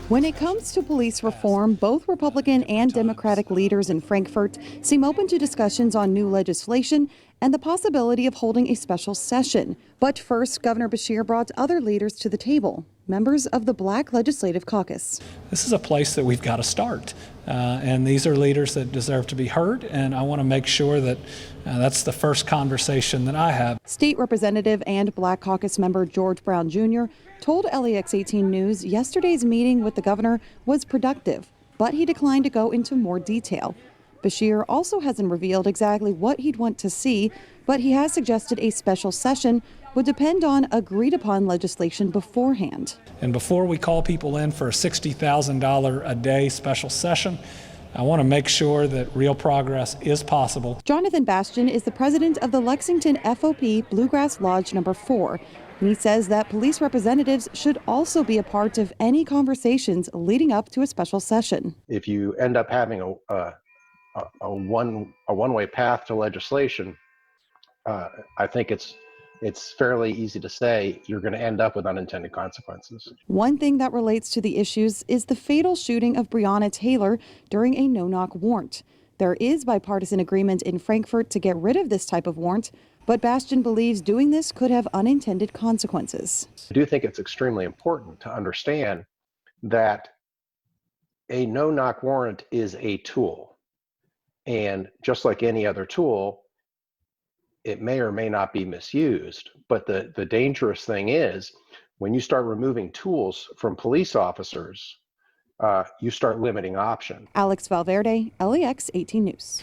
When it comes to police reform, both Republican and Democratic leaders in Frankfort seem open to discussions on new legislation and the possibility of holding a special session. But first, Governor Beshear brought other leaders to the table, members of the Black Legislative Caucus. This is a place that we've got to start. And these are leaders that deserve to be heard, and I want to make sure that that's the first conversation that I have. State Representative and Black Caucus member George Brown Jr. told LEX 18 News yesterday's meeting with the governor was productive, but he declined to go into more detail. Beshear also hasn't revealed exactly what he'd want to see, but he has suggested a special session would depend on agreed upon legislation beforehand. And before we call people in for a $60,000 a day special session, I want to make sure that real progress is possible. Jonathan Bastian is the president of the Lexington FOP Bluegrass Lodge No. 4. And he says that police representatives should also be a part of any conversations leading up to a special session. If you end up having a one-way path to legislation, I think it's fairly easy to say you're going to end up with unintended consequences. One thing that relates to the issues is the fatal shooting of Breonna Taylor during a no-knock warrant. There is bipartisan agreement in Frankfort to get rid of this type of warrant, but Bastian believes doing this could have unintended consequences. I do think it's extremely important to understand that a no-knock warrant is a tool. And just like any other tool, it may or may not be misused. But the dangerous thing is when you start removing tools from police officers, you start limiting options. Alex Valverde, LEX 18 News.